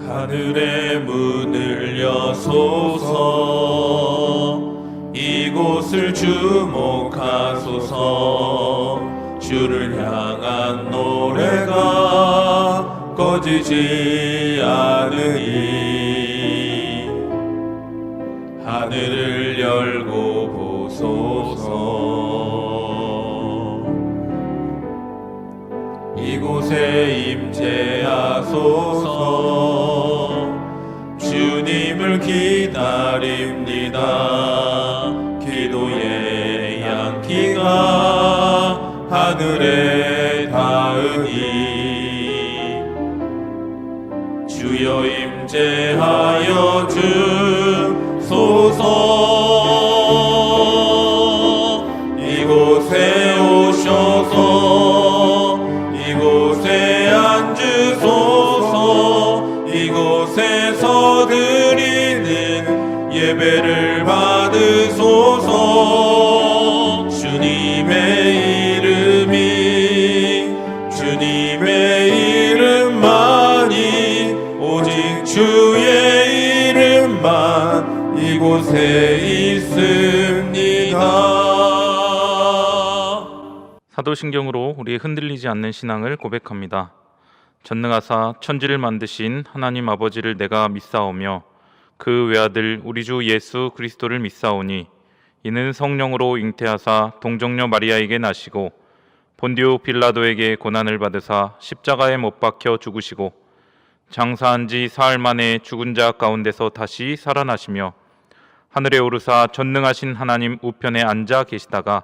하늘의 문을 여소서. 이곳을 주목하소서. 주를 향한 노래가 꺼지지 않으니 하늘을 열고 보소서. 이곳에 임재하소서. 주님을 기다립니다. 기도의 양기가 하늘에 닿으니 주여 임재하여 주소서. 이곳에 오셔서 이곳에 앉으소서. 이곳에서 드리는 예배를 받으소서. 주님의 이름만이 오직 주의 이름만 이곳에 있습니다. 사도신경으로 우리의 흔들리지 않는 신앙을 고백합니다. 전능하사 천지를 만드신 하나님 아버지를 내가 믿사오며 그 외아들 우리 주 예수 그리스도를 믿사오니 이는 성령으로 잉태하사 동정녀 마리아에게 나시고 본디오 빌라도에게 고난을 받으사 십자가에 못 박혀 죽으시고 장사한 지 사흘 만에 죽은 자 가운데서 다시 살아나시며 하늘에 오르사 전능하신 하나님 우편에 앉아 계시다가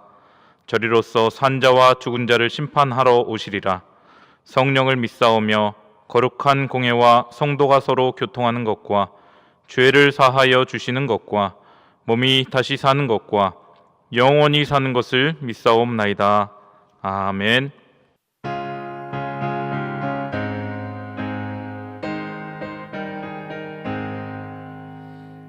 저리로서 산자와 죽은 자를 심판하러 오시리라. 성령을 믿사오며 거룩한 공회와 성도가 서로 교통하는 것과 죄를 사하여 주시는 것과 몸이 다시 사는 것과 영원히 사는 것을 믿사옵나이다. 아멘.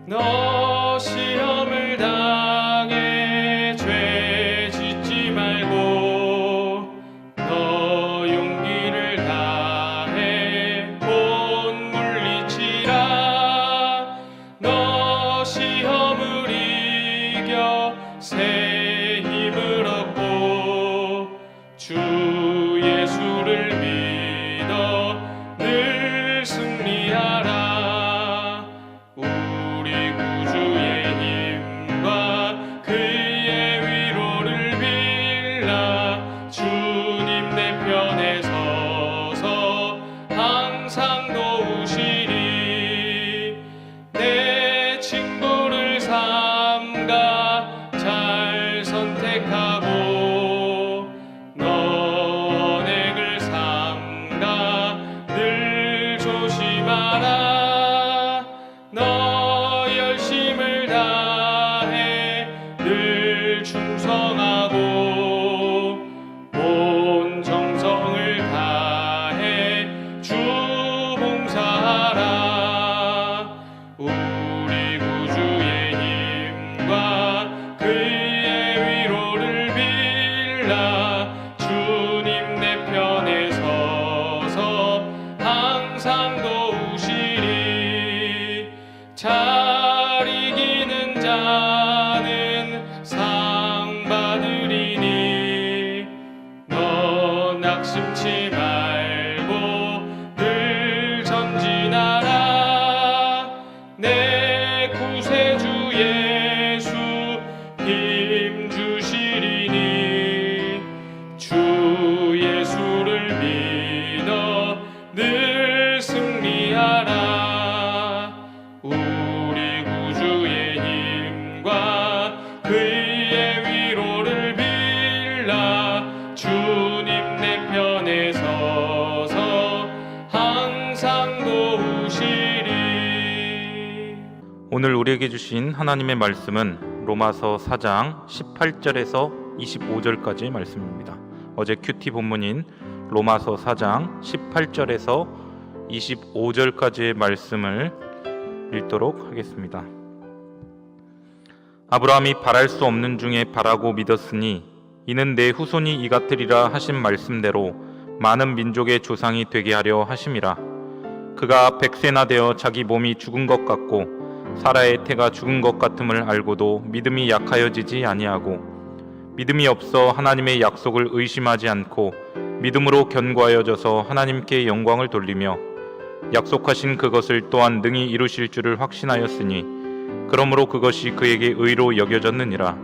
너 시험을 당해 죄 짓지 말고 너 용기를 다해 곧 물리치라. 너 시험을 이겨 새 힘을 얻고 주 예수를 믿어 늘 승리하라. 우리 구주의 힘과 그의 위로를 빌라. 주님 내 편에 서서 항상 도우시리. 내 친구를 삼가 잘 선택하고 너 언행을 삼가 늘 조심하라. 너 열심을 다해 늘 충성하고 온 정성을 다해 주 봉사하라. 우리 구주의 힘과 그의 위로를 빌라. 주님 내 편에 서서 항상 도우시리. 잘 이기는 자는 상 받으리니 너 낙심치 말고 늘 전진하라. 내 구세주 예수 힘 주시리니 주 예수를 믿어 늘 승리하라. 우리 구주의 힘과 그의 위로를 빌라. 주님 내 편에 서서 항상 도우시리. 오늘 우리에게 주신 하나님의 말씀은 로마서 4장 18절에서 25절까지의 말씀입니다. 어제 큐티 본문인 로마서 4장 18절에서 25절까지의 말씀을 읽도록 하겠습니다. 아브라함이 바랄 수 없는 중에 바라고 믿었으니 이는 내 후손이 이같으리라 하신 말씀대로 많은 민족의 조상이 되게 하려 하심이라. 그가 100세나 되어 자기 몸이 죽은 것 같고 사라의 태가 죽은 것 같음을 알고도 믿음이 약하여지지 아니하고 믿음이 없어 하나님의 약속을 의심하지 않고 믿음으로 견고하여져서 하나님께 영광을 돌리며 약속하신 그것을 또한 능히 이루실 줄을 확신하였으니 그러므로 그것이 그에게 의로 여겨졌느니라.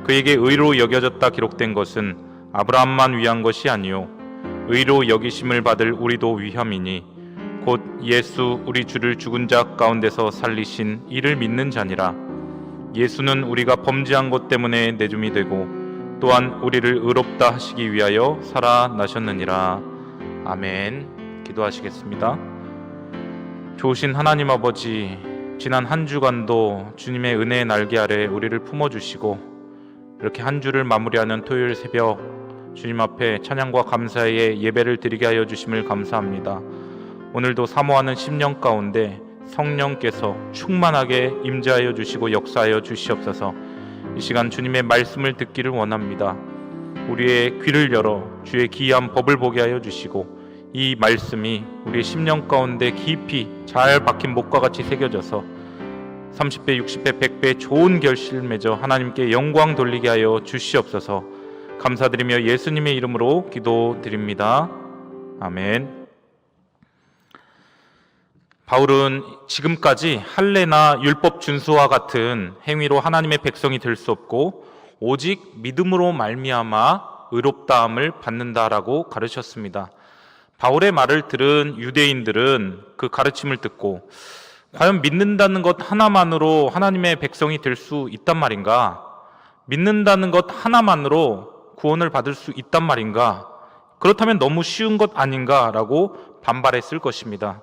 그에게 의로 여겨졌다 기록된 것은 아브라함만 위한 것이 아니요 의로 여기심을 받을 우리도 위함이니 곧 예수 우리 주를 죽은 자 가운데서 살리신 이를 믿는 자니라. 예수는 우리가 범죄한 것 때문에 내줌이 되고 또한 우리를 의롭다 하시기 위하여 살아나셨느니라. 아멘. 기도하시겠습니다. 좋으신 하나님 아버지, 지난 한 주간도 주님의 은혜의 날개 아래 우리를 품어주시고 이렇게 한 주를 마무리하는 토요일 새벽 주님 앞에 찬양과 감사의 예배를 드리게 하여 주심을 감사합니다. 오늘도 사모하는 심령 가운데 성령께서 충만하게 임재하여 주시고 역사하여 주시옵소서. 이 시간 주님의 말씀을 듣기를 원합니다. 우리의 귀를 열어 주의 기이한 법을 보게 하여 주시고 이 말씀이 우리의 심령 가운데 깊이 잘 박힌 목과 같이 새겨져서 30배, 60배, 100배 좋은 결실을 맺어 하나님께 영광 돌리게 하여 주시옵소서. 감사드리며 예수님의 이름으로 기도드립니다. 아멘. 바울은 지금까지 할례나 율법 준수와 같은 행위로 하나님의 백성이 될 수 없고 오직 믿음으로 말미암아 의롭다함을 받는다라고 가르쳤습니다. 바울의 말을 들은 유대인들은 그 가르침을 듣고 과연 믿는다는 것 하나만으로 하나님의 백성이 될 수 있단 말인가? 믿는다는 것 하나만으로 구원을 받을 수 있단 말인가? 그렇다면 너무 쉬운 것 아닌가라고 반발했을 것입니다.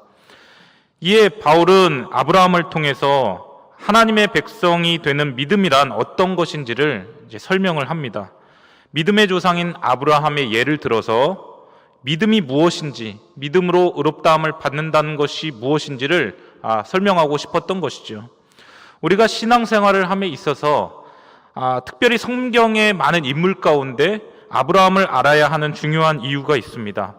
이에 바울은 아브라함을 통해서 하나님의 백성이 되는 믿음이란 어떤 것인지를 이제 설명을 합니다. 믿음의 조상인 아브라함의 예를 들어서 믿음이 무엇인지, 믿음으로 의롭다함을 받는다는 것이 무엇인지를 설명하고 싶었던 것이죠. 우리가 신앙생활을 함에 있어서 특별히 성경의 많은 인물 가운데 아브라함을 알아야 하는 중요한 이유가 있습니다.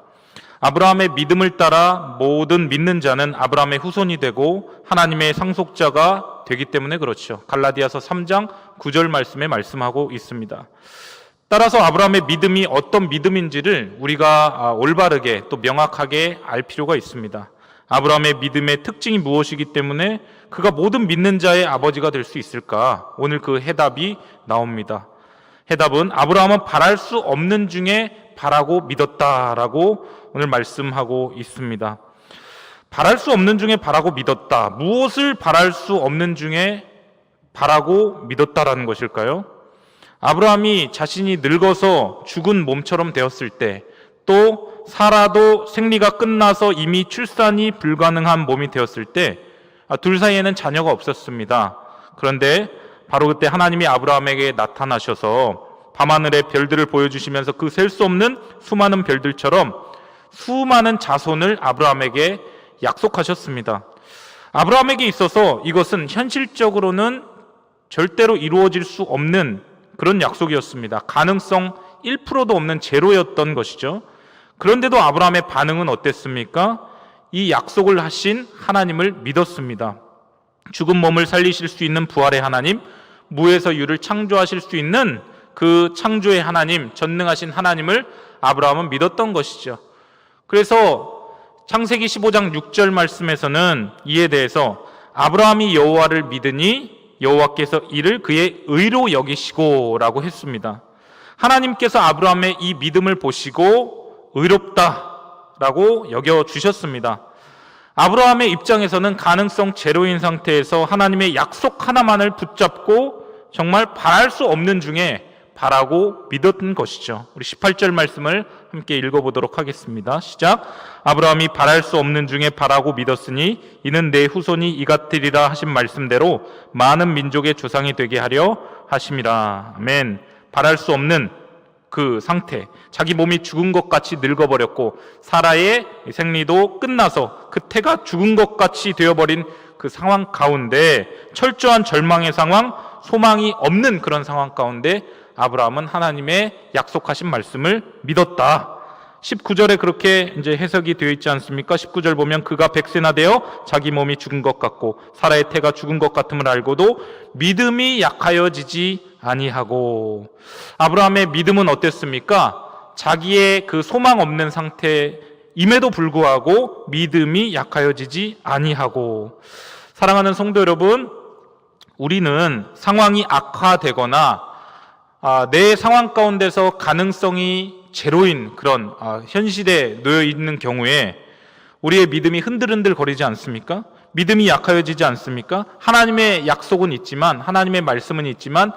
아브라함의 믿음을 따라 모든 믿는 자는 아브라함의 후손이 되고 하나님의 상속자가 되기 때문에 그렇죠. 갈라디아서 3장 9절 말씀에 말씀하고 있습니다. 따라서 아브라함의 믿음이 어떤 믿음인지를 우리가 올바르게 또 명확하게 알 필요가 있습니다. 아브라함의 믿음의 특징이 무엇이기 때문에 그가 모든 믿는 자의 아버지가 될 수 있을까? 오늘 그 해답이 나옵니다. 해답은 아브라함은 바랄 수 없는 중에 바라고 믿었다라고 오늘 말씀하고 있습니다. 바랄 수 없는 중에 바라고 믿었다. 무엇을 바랄 수 없는 중에 바라고 믿었다라는 것일까요? 아브라함이 자신이 늙어서 죽은 몸처럼 되었을 때, 또 사라도 생리가 끝나서 이미 출산이 불가능한 몸이 되었을 때 둘 사이에는 자녀가 없었습니다. 그런데 바로 그때 하나님이 아브라함에게 나타나셔서 밤하늘의 별들을 보여주시면서 그 셀 수 없는 수많은 별들처럼 수많은 자손을 아브라함에게 약속하셨습니다. 아브라함에게 있어서 이것은 현실적으로는 절대로 이루어질 수 없는 그런 약속이었습니다. 가능성 1%도 없는 제로였던 것이죠. 그런데도 아브라함의 반응은 어땠습니까? 이 약속을 하신 하나님을 믿었습니다. 죽은 몸을 살리실 수 있는 부활의 하나님, 무에서 유를 창조하실 수 있는 그 창조의 하나님, 전능하신 하나님을 아브라함은 믿었던 것이죠. 그래서 창세기 15장 6절 말씀에서는 이에 대해서 아브라함이 여호와를 믿으니 여호와께서 이를 그의 의로 여기시고 라고 했습니다. 하나님께서 아브라함의 이 믿음을 보시고 의롭다라고 여겨주셨습니다. 아브라함의 입장에서는 가능성 제로인 상태에서 하나님의 약속 하나만을 붙잡고 정말 바랄 수 없는 중에 바라고 믿었던 것이죠. 우리 18절 말씀을 함께 읽어보도록 하겠습니다. 시작. 아브라함이 바랄 수 없는 중에 바라고 믿었으니 이는 내 후손이 이같으리라 하신 말씀대로 많은 민족의 조상이 되게 하려 하심이라. 아멘. 바랄 수 없는 그 상태, 자기 몸이 죽은 것 같이 늙어버렸고 사라의 생리도 끝나서 그 태가 죽은 것 같이 되어버린 그 상황 가운데, 철저한 절망의 상황, 소망이 없는 그런 상황 가운데 아브라함은 하나님의 약속하신 말씀을 믿었다. 19절에 그렇게 이제 해석이 되어 있지 않습니까? 19절 보면 그가 백세나 되어 자기 몸이 죽은 것 같고 사라의 태가 죽은 것 같음을 알고도 믿음이 약하여지지 아니하고. 아브라함의 믿음은 어땠습니까? 자기의 그 소망 없는 상태임에도 불구하고 믿음이 약하여지지 아니하고. 사랑하는 성도 여러분, 우리는 상황이 악화되거나 내 상황 가운데서 가능성이 제로인 그런 현실에 놓여 있는 경우에 우리의 믿음이 흔들흔들 거리지 않습니까? 믿음이 약하여지지 않습니까? 하나님의 약속은 있지만, 하나님의 말씀은 있지만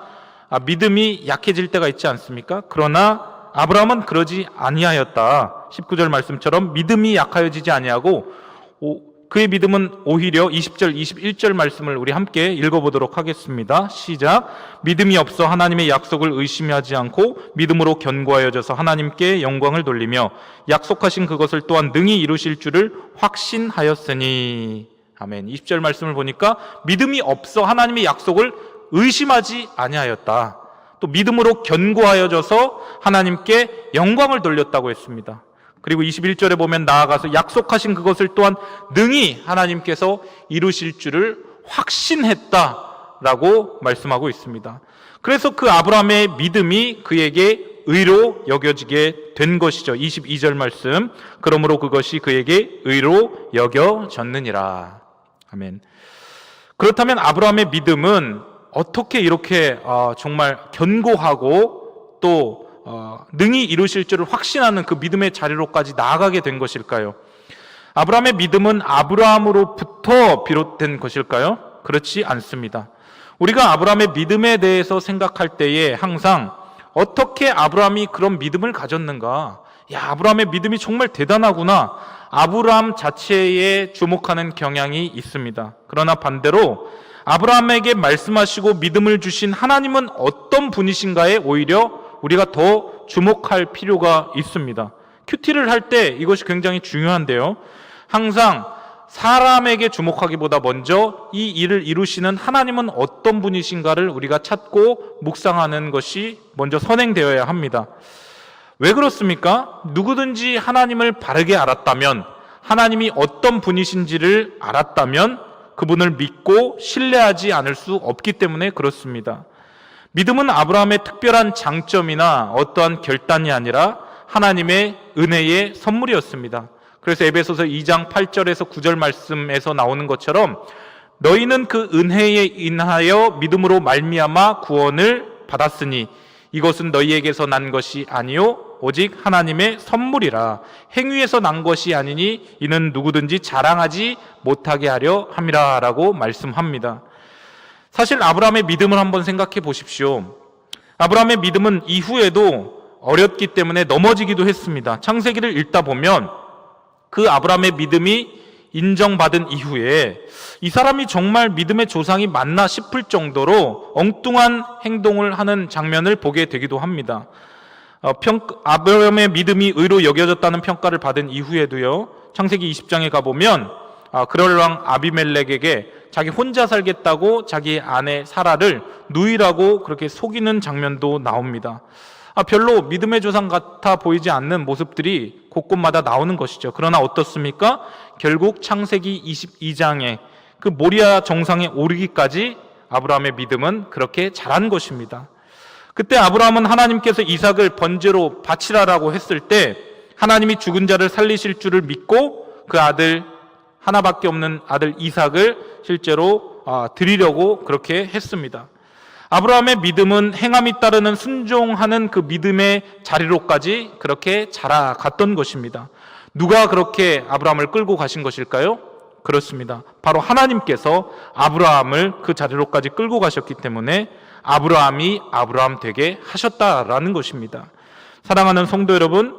믿음이 약해질 때가 있지 않습니까? 그러나 아브라함은 그러지 아니하였다. 19절 말씀처럼 믿음이 약하여지지 아니하고 그의 믿음은 오히려 20절, 21절 말씀을 우리 함께 읽어보도록 하겠습니다. 시작. 믿음이 없어 하나님의 약속을 의심하지 않고 믿음으로 견고하여져서 하나님께 영광을 돌리며 약속하신 그것을 또한 능히 이루실 줄을 확신하였으니. 아멘. 20절 말씀을 보니까 믿음이 없어 하나님의 약속을 의심하지 아니하였다. 또 믿음으로 견고하여져서 하나님께 영광을 돌렸다고 했습니다. 그리고 21절에 보면 나아가서 약속하신 그것을 또한 능히 하나님께서 이루실 줄을 확신했다라고 말씀하고 있습니다. 그래서 그 아브라함의 믿음이 그에게 의로 여겨지게 된 것이죠. 22절 말씀. 그러므로 그것이 그에게 의로 여겨졌느니라. 아멘. 그렇다면 아브라함의 믿음은 어떻게 이렇게 정말 견고하고 또 능히 이루실 줄을 확신하는 그 믿음의 자리로까지 나아가게 된 것일까요? 아브라함의 믿음은 아브라함으로부터 비롯된 것일까요? 그렇지 않습니다. 우리가 아브라함의 믿음에 대해서 생각할 때에 항상 어떻게 아브라함이 그런 믿음을 가졌는가? 야, 아브라함의 믿음이 정말 대단하구나. 아브라함 자체에 주목하는 경향이 있습니다. 그러나 반대로 아브라함에게 말씀하시고 믿음을 주신 하나님은 어떤 분이신가에 오히려 우리가 더 주목할 필요가 있습니다. 큐티를 할 때 이것이 굉장히 중요한데요. 항상 사람에게 주목하기보다 먼저 이 일을 이루시는 하나님은 어떤 분이신가를 우리가 찾고 묵상하는 것이 먼저 선행되어야 합니다. 왜 그렇습니까? 누구든지 하나님을 바르게 알았다면, 하나님이 어떤 분이신지를 알았다면 그분을 믿고 신뢰하지 않을 수 없기 때문에 그렇습니다. 믿음은 아브라함의 특별한 장점이나 어떠한 결단이 아니라 하나님의 은혜의 선물이었습니다. 그래서 에베소서 2장 8절에서 9절 말씀에서 나오는 것처럼 너희는 그 은혜에 인하여 믿음으로 말미암아 구원을 받았으니 이것은 너희에게서 난 것이 아니요 오직 하나님의 선물이라. 행위에서 난 것이 아니니 이는 누구든지 자랑하지 못하게 하려 함이라 라고 말씀합니다. 사실 아브라함의 믿음을 한번 생각해 보십시오. 아브라함의 믿음은 이후에도 어렵기 때문에 넘어지기도 했습니다. 창세기를 읽다 보면 그 아브라함의 믿음이 인정받은 이후에 이 사람이 정말 믿음의 조상이 맞나 싶을 정도로 엉뚱한 행동을 하는 장면을 보게 되기도 합니다. 아브라함의 믿음이 의로 여겨졌다는 평가를 받은 이후에도요, 창세기 20장에 가보면 그럴 왕 아비멜렉에게 자기 혼자 살겠다고 자기 아내 사라를 누이라고 그렇게 속이는 장면도 나옵니다. 별로 믿음의 조상 같아 보이지 않는 모습들이 곳곳마다 나오는 것이죠. 그러나 어떻습니까? 결국 창세기 22장에 그 모리아 정상에 오르기까지 아브라함의 믿음은 그렇게 자란 것입니다. 그때 아브라함은 하나님께서 이삭을 번제로 바치라라고 했을 때 하나님이 죽은 자를 살리실 줄을 믿고 그 아들, 하나밖에 없는 아들 이삭을 실제로 드리려고 그렇게 했습니다. 아브라함의 믿음은 행함이 따르는 순종하는 그 믿음의 자리로까지 그렇게 자라갔던 것입니다. 누가 그렇게 아브라함을 끌고 가신 것일까요? 그렇습니다. 바로 하나님께서 아브라함을 그 자리로까지 끌고 가셨기 때문에 아브라함이 아브라함 되게 하셨다라는 것입니다. 사랑하는 성도 여러분,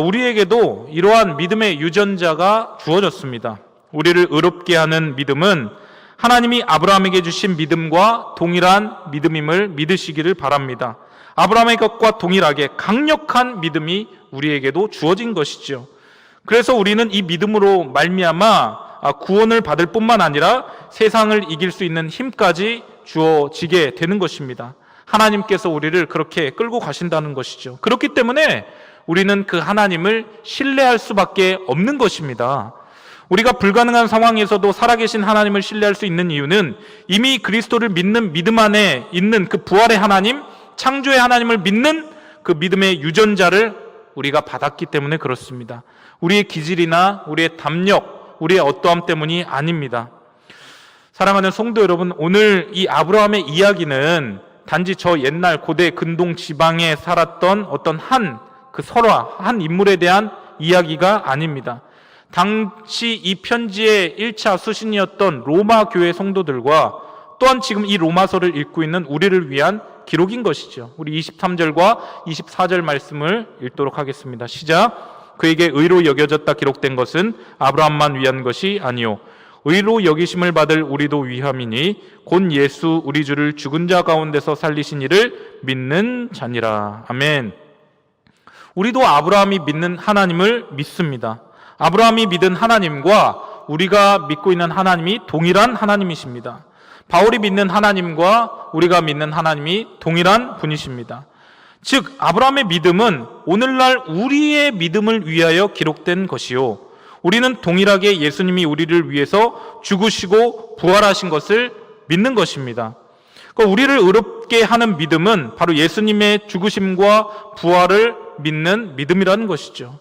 우리에게도 이러한 믿음의 유전자가 주어졌습니다. 우리를 의롭게 하는 믿음은 하나님이 아브라함에게 주신 믿음과 동일한 믿음임을 믿으시기를 바랍니다. 아브라함의 것과 동일하게 강력한 믿음이 우리에게도 주어진 것이죠. 그래서 우리는 이 믿음으로 말미암아 구원을 받을 뿐만 아니라 세상을 이길 수 있는 힘까지 주어지게 되는 것입니다. 하나님께서 우리를 그렇게 끌고 가신다는 것이죠. 그렇기 때문에 우리는 그 하나님을 신뢰할 수밖에 없는 것입니다. 우리가 불가능한 상황에서도 살아계신 하나님을 신뢰할 수 있는 이유는 이미 그리스도를 믿는 믿음 안에 있는 그 부활의 하나님, 창조의 하나님을 믿는 그 믿음의 유전자를 우리가 받았기 때문에 그렇습니다. 우리의 기질이나 우리의 담력, 우리의 어떠함 때문이 아닙니다. 사랑하는 성도 여러분, 오늘 이 아브라함의 이야기는 단지 저 옛날 고대 근동 지방에 살았던 어떤 그 설화, 한 인물에 대한 이야기가 아닙니다. 당시 이 편지의 1차 수신이었던 로마 교회 성도들과 또한 지금 이 로마서를 읽고 있는 우리를 위한 기록인 것이죠. 우리 23절과 24절 말씀을 읽도록 하겠습니다. 시작. 그에게 의로 여겨졌다 기록된 것은 아브라함만 위한 것이 아니요 의로 여기심을 받을 우리도 위함이니 곧 예수 우리 주를 죽은 자 가운데서 살리신 이를 믿는 자니라. 아멘. 우리도 아브라함이 믿는 하나님을 믿습니다. 아브라함이 믿은 하나님과 우리가 믿고 있는 하나님이 동일한 하나님이십니다. 바울이 믿는 하나님과 우리가 믿는 하나님이 동일한 분이십니다. 즉 아브라함의 믿음은 오늘날 우리의 믿음을 위하여 기록된 것이요 우리는 동일하게 예수님이 우리를 위해서 죽으시고 부활하신 것을 믿는 것입니다. 그러니까 우리를 의롭게 하는 믿음은 바로 예수님의 죽으심과 부활을 믿는 믿음이라는 것이죠.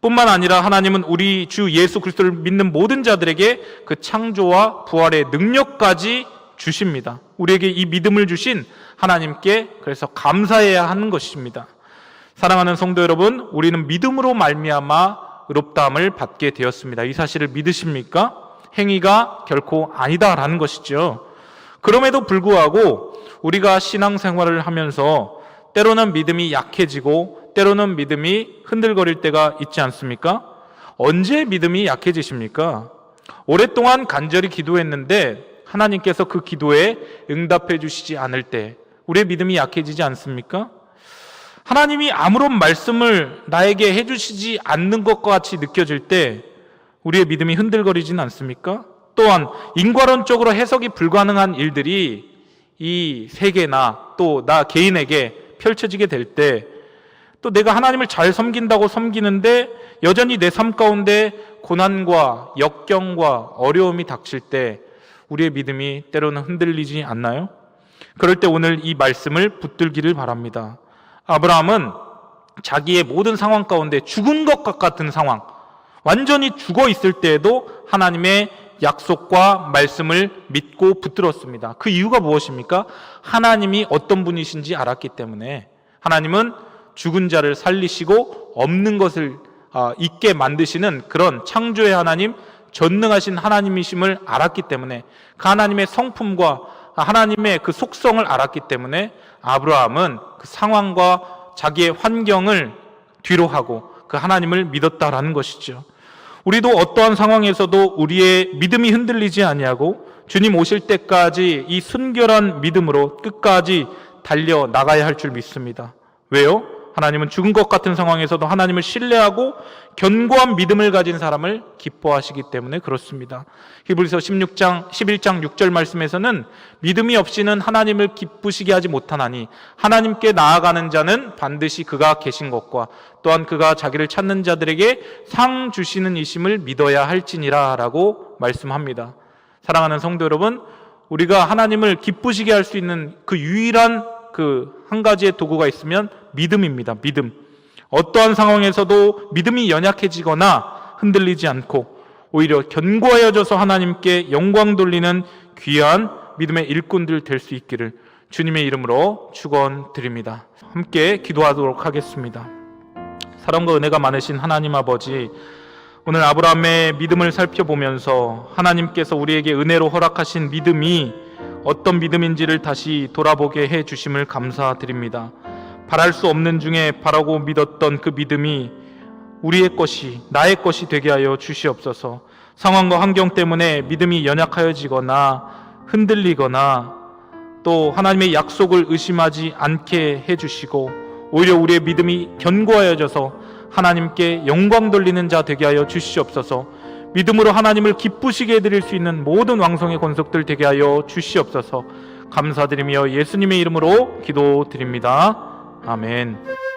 뿐만 아니라 하나님은 우리 주 예수 그리스도를 믿는 모든 자들에게 그 창조와 부활의 능력까지 주십니다. 우리에게 이 믿음을 주신 하나님께 그래서 감사해야 하는 것입니다. 사랑하는 성도 여러분, 우리는 믿음으로 말미암아 의롭다함을 받게 되었습니다. 이 사실을 믿으십니까? 행위가 결코 아니다라는 것이죠. 그럼에도 불구하고 우리가 신앙생활을 하면서 때로는 믿음이 약해지고 때로는 믿음이 흔들거릴 때가 있지 않습니까? 언제 믿음이 약해지십니까? 오랫동안 간절히 기도했는데 하나님께서 그 기도에 응답해 주시지 않을 때 우리의 믿음이 약해지지 않습니까? 하나님이 아무런 말씀을 나에게 해주시지 않는 것과 같이 느껴질 때 우리의 믿음이 흔들거리진 않습니까? 또한 인과론적으로 해석이 불가능한 일들이 이 세계나 또 나 개인에게 펼쳐지게 될 때 또 내가 하나님을 잘 섬긴다고 섬기는데 여전히 내 삶 가운데 고난과 역경과 어려움이 닥칠 때 우리의 믿음이 때로는 흔들리지 않나요? 그럴 때 오늘 이 말씀을 붙들기를 바랍니다. 아브라함은 자기의 모든 상황 가운데 죽은 것 같은 상황, 완전히 죽어 있을 때에도 하나님의 약속과 말씀을 믿고 붙들었습니다. 그 이유가 무엇입니까? 하나님이 어떤 분이신지 알았기 때문에. 하나님은 죽은 자를 살리시고 없는 것을 있게 만드시는 그런 창조의 하나님, 전능하신 하나님이심을 알았기 때문에, 그 하나님의 성품과 하나님의 그 속성을 알았기 때문에 아브라함은 그 상황과 자기의 환경을 뒤로하고 그 하나님을 믿었다라는 것이죠. 우리도 어떠한 상황에서도 우리의 믿음이 흔들리지 아니하고 주님 오실 때까지 이 순결한 믿음으로 끝까지 달려 나가야 할 줄 믿습니다. 왜요? 하나님은 죽은 것 같은 상황에서도 하나님을 신뢰하고 견고한 믿음을 가진 사람을 기뻐하시기 때문에 그렇습니다. 히브리서 11장 6절 말씀에서는 믿음이 없이는 하나님을 기쁘시게 하지 못하나니 하나님께 나아가는 자는 반드시 그가 계신 것과 또한 그가 자기를 찾는 자들에게 상 주시는 이심을 믿어야 할지니라 라고 말씀합니다. 사랑하는 성도 여러분, 우리가 하나님을 기쁘시게 할 수 있는 그 유일한 그 한 가지의 도구가 있으면 믿음입니다. 믿음. 어떠한 상황에서도 믿음이 연약해지거나 흔들리지 않고 오히려 견고하여져서 하나님께 영광 돌리는 귀한 믿음의 일꾼들 될 수 있기를 주님의 이름으로 축원드립니다. 함께 기도하도록 하겠습니다. 사랑과 은혜가 많으신 하나님 아버지, 오늘 아브라함의 믿음을 살펴보면서 하나님께서 우리에게 은혜로 허락하신 믿음이 어떤 믿음인지를 다시 돌아보게 해 주심을 감사드립니다. 바랄 수 없는 중에 바라고 믿었던 그 믿음이 우리의 것이, 나의 것이 되게 하여 주시옵소서. 상황과 환경 때문에 믿음이 연약하여지거나 흔들리거나 또 하나님의 약속을 의심하지 않게 해주시고 오히려 우리의 믿음이 견고하여져서 하나님께 영광 돌리는 자 되게 하여 주시옵소서. 믿음으로 하나님을 기쁘시게 해드릴 수 있는 모든 왕성의 권속들 되게 하여 주시옵소서. 감사드리며 예수님의 이름으로 기도드립니다. 아멘.